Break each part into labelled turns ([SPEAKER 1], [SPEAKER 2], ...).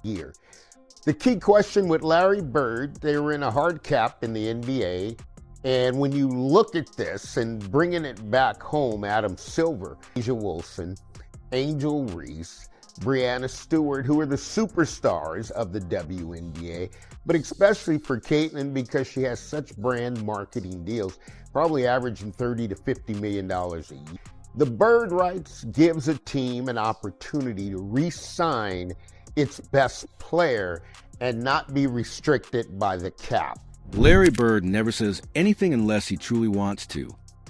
[SPEAKER 1] year. The key question with Larry Bird, they were in a hard cap in the NBA. And when you look at this and bringing it back home, Adam Silver, Asia Wilson, Angel Reese, Breanna Stewart, who are the superstars of the WNBA, but especially for Caitlin because she has such brand marketing deals, probably averaging $30 to $50 million a year. The Bird rights gives a team an opportunity to re-sign its best player and not be restricted by the cap.
[SPEAKER 2] Larry Bird never says anything unless he truly wants to.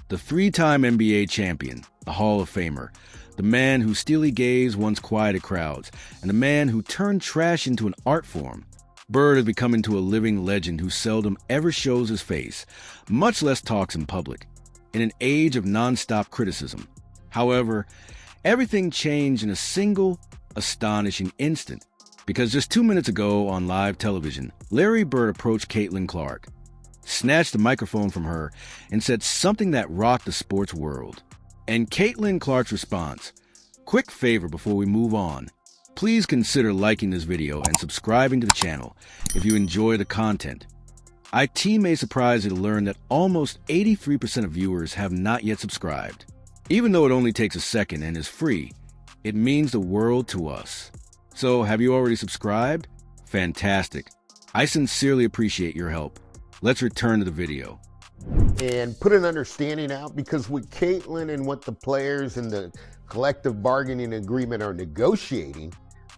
[SPEAKER 2] The three-time NBA champion, the Hall of Famer, the man whose steely gaze once quieted crowds, and the man who turned trash into an art form. Bird has become into a living legend who seldom ever shows his face, much less talks in public, in an age of nonstop criticism. However, everything changed in a single, astonishing instant, because just 2 minutes ago on live television, Larry Bird approached Caitlin Clark, snatched the microphone from her, and said something that rocked the sports world. And Caitlin Clark's response: quick favor before we move on. Please consider liking this video and subscribing to the channel if you enjoy the content. IT may surprise you to learn that almost 83% of viewers have not yet subscribed. Even though it only takes a second and is free, it means the world to us. So, have you already subscribed? Fantastic. I sincerely appreciate your help. Let's return to the video.
[SPEAKER 1] And put an understanding out, because with Caitlin and what the players and the collective bargaining agreement are negotiating,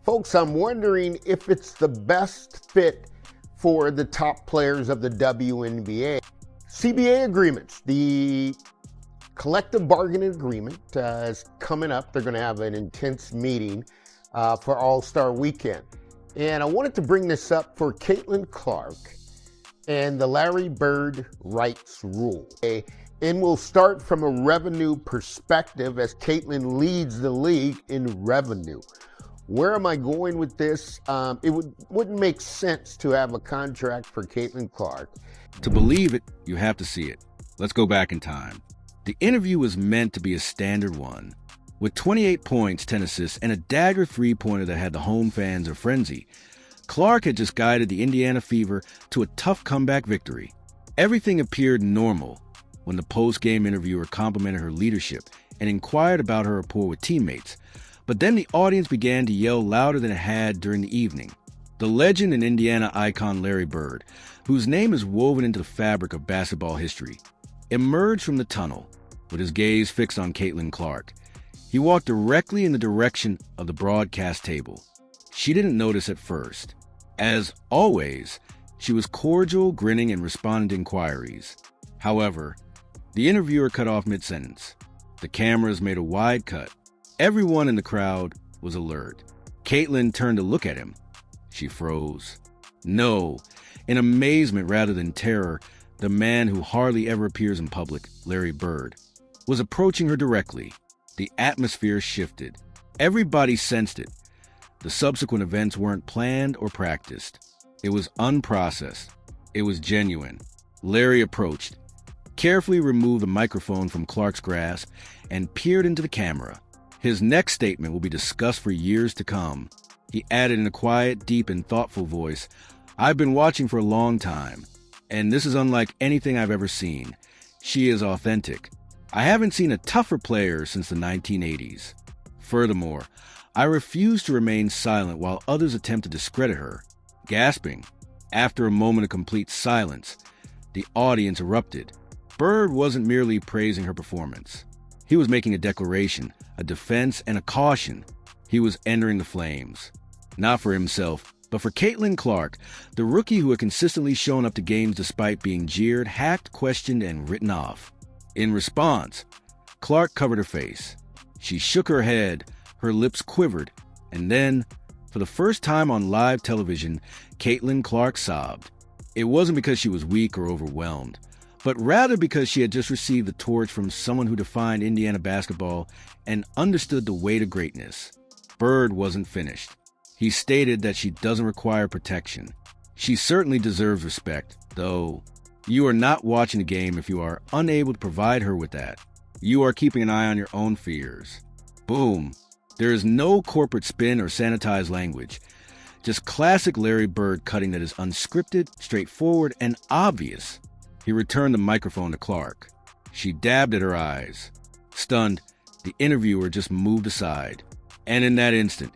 [SPEAKER 1] folks, I'm wondering if it's the best fit for the top players of the WNBA. CBA agreements, the collective bargaining agreement is coming up. They're going to have an intense meeting for All-Star Weekend. And I wanted to bring this up for Caitlin Clark and the Larry Bird rights rule. Okay? And we'll start from a revenue perspective as Caitlin leads the league in revenue. Where am I going with this? It wouldn't make sense to have a contract for Caitlin Clark.
[SPEAKER 2] To believe it, you have to see it. Let's go back in time. The interview was meant to be a standard one. With 28 points, 10 assists, and a dagger three-pointer that had the home fans in frenzy, Clark had just guided the Indiana Fever to a tough comeback victory. Everything appeared normal when the post-game interviewer complimented her leadership and inquired about her rapport with teammates. But then the audience began to yell louder than it had during the evening. The legend and Indiana icon Larry Bird, whose name is woven into the fabric of basketball history, emerged from the tunnel with his gaze fixed on Caitlin Clark. He walked directly in the direction of the broadcast table. She didn't notice at first. As always, she was cordial, grinning, and responding to inquiries. However, the interviewer cut off mid-sentence. The cameras made a wide cut. Everyone in the crowd was alert. Caitlin turned to look at him. She froze. No, in amazement rather than terror, the man who hardly ever appears in public, Larry Bird, was approaching her directly. The atmosphere shifted. Everybody sensed it. The subsequent events weren't planned or practiced. It was unprocessed. It was genuine. Larry approached, carefully removed the microphone from Clark's grasp, and peered into the camera. His next statement will be discussed for years to come. He added in a quiet, deep, and thoughtful voice, "I've been watching for a long time, and this is unlike anything I've ever seen. She is authentic. I haven't seen a tougher player since the 1980s. Furthermore, I refuse to remain silent while others attempt to discredit her." Gasping, after a moment of complete silence, the audience erupted. Bird wasn't merely praising her performance. He was making a declaration, a defense, and a caution. He was entering the flames. Not for himself, but for Caitlin Clark, the rookie who had consistently shown up to games despite being jeered, hacked, questioned, and written off. In response, Clark covered her face. She shook her head, her lips quivered, and then, for the first time on live television, Caitlin Clark sobbed. It wasn't because she was weak or overwhelmed, but rather because she had just received the torch from someone who defined Indiana basketball and understood the weight of greatness. Bird wasn't finished. He stated that she doesn't require protection. She certainly deserves respect, though you are not watching the game if you are unable to provide her with that. You are keeping an eye on your own fears. Boom. There is no corporate spin or sanitized language. Just classic Larry Bird cutting that is unscripted, straightforward, and obvious. He returned the microphone to Clark. She dabbed at her eyes. Stunned, the interviewer just moved aside. And in that instant,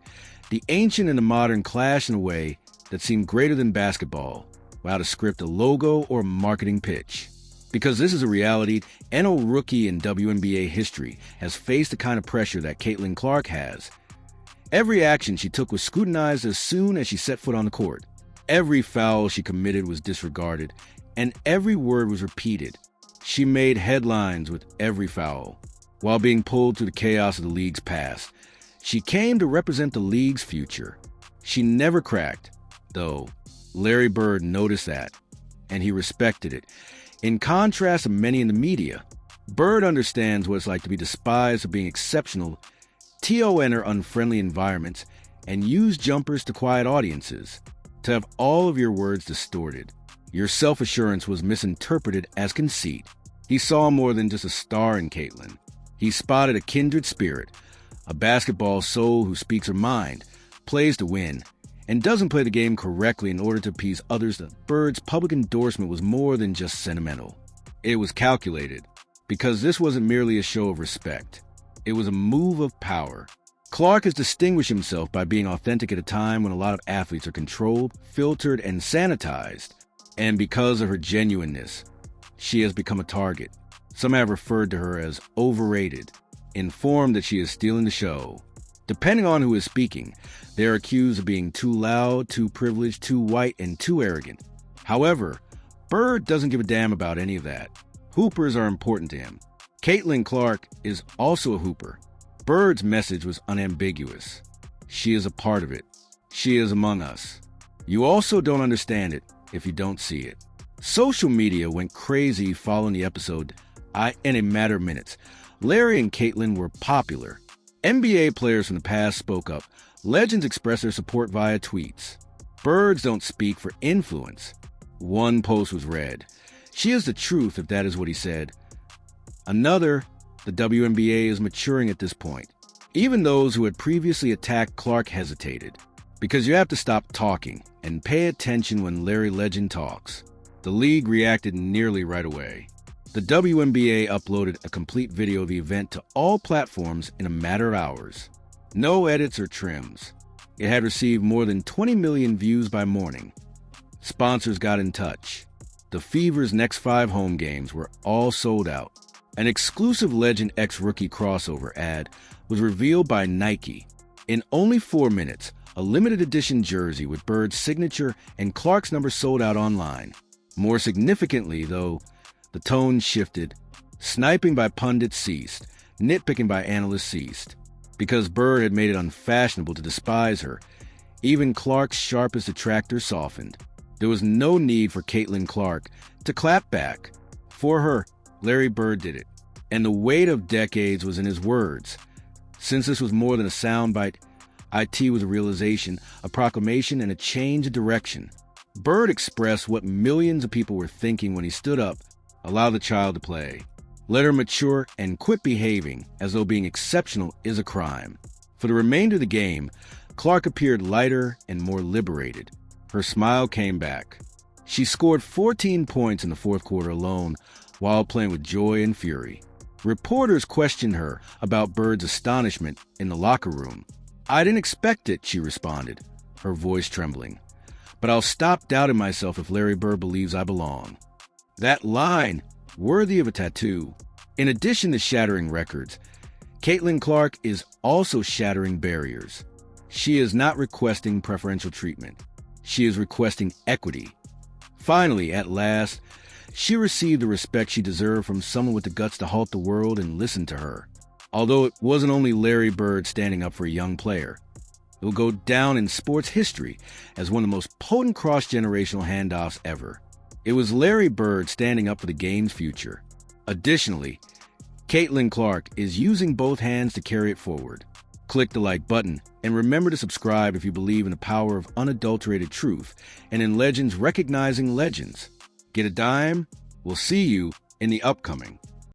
[SPEAKER 2] the ancient and the modern clashed in a way that seemed greater than basketball, without a script, a logo, or a marketing pitch. Because this is a reality, no rookie in WNBA history has faced the kind of pressure that Caitlin Clark has. Every action she took was scrutinized as soon as she set foot on the court. Every foul she committed was disregarded, and every word was repeated. She made headlines with every foul, while being pulled through the chaos of the league's past. She came to represent the league's future. She never cracked, though. Larry Bird noticed that, and he respected it. In contrast to many in the media, Bird understands what it's like to be despised for being exceptional, enter unfriendly environments, and use jumpers to quiet audiences. To have all of your words distorted, your self-assurance was misinterpreted as conceit. He saw more than just a star in Caitlin. He spotted a kindred spirit, a basketball soul who speaks her mind, plays to win, and doesn't play the game correctly in order to appease others. That Bird's public endorsement was more than just sentimental. It was calculated, because this wasn't merely a show of respect. It was a move of power. Clark has distinguished himself by being authentic at a time when a lot of athletes are controlled, filtered, and sanitized. And because of her genuineness, she has become a target. Some have referred to her as overrated, informed that she is stealing the show. Depending on who is speaking, they are accused of being too loud, too privileged, too white, and too arrogant. However, Bird doesn't give a damn about any of that. Hoopers are important to him. Caitlin Clark is also a hooper. Bird's message was unambiguous. She is a part of it. She is among us. You also don't understand it if you don't see it. Social media went crazy following the episode. In a matter of minutes, Larry and Caitlin were popular. NBA players from the past spoke up. Legends expressed their support via tweets. Birds don't speak for influence. One post was read. She is the truth, if that is what he said. Another, the WNBA is maturing at this point. Even those who had previously attacked Clark hesitated. Because you have to stop talking and pay attention when Larry Legend talks. The league reacted nearly right away. The WNBA uploaded a complete video of the event to all platforms in a matter of hours. No edits or trims. It had received more than 20 million views by morning. Sponsors got in touch. The Fever's next 5 home games were all sold out. An exclusive Legend X rookie crossover ad was revealed by Nike. In only 4 minutes, a limited edition jersey with Bird's signature and Clark's number sold out online. More significantly, though, the tone shifted. Sniping by pundits ceased. Nitpicking by analysts ceased. Because Bird had made it unfashionable to despise her, even Clark's sharpest detractors softened. There was no need for Caitlin Clark to clap back. For her, Larry Bird did it. And the weight of decades was in his words. Since this was more than a soundbite, IT was a realization, a proclamation, and a change of direction. Bird expressed what millions of people were thinking when he stood up. Allow the child to play. Let her mature and quit behaving as though being exceptional is a crime. For the remainder of the game, Clark appeared lighter and more liberated. Her smile came back. She scored 14 points in the fourth quarter alone while playing with joy and fury. Reporters questioned her about Bird's astonishment in the locker room. I didn't expect it, she responded, her voice trembling. But I'll stop doubting myself if Larry Bird believes I belong. That line, worthy of a tattoo. In addition to shattering records, Caitlin Clark is also shattering barriers. She is not requesting preferential treatment. She is requesting equity. Finally, at last, she received the respect she deserved from someone with the guts to halt the world and listen to her. Although it wasn't only Larry Bird standing up for a young player, it will go down in sports history as one of the most potent cross-generational handoffs ever. It was Larry Bird standing up for the game's future. Additionally, Caitlin Clark is using both hands to carry it forward. Click the like button and remember to subscribe if you believe in the power of unadulterated truth and in legends recognizing legends. Get a dime? We'll see you in the upcoming.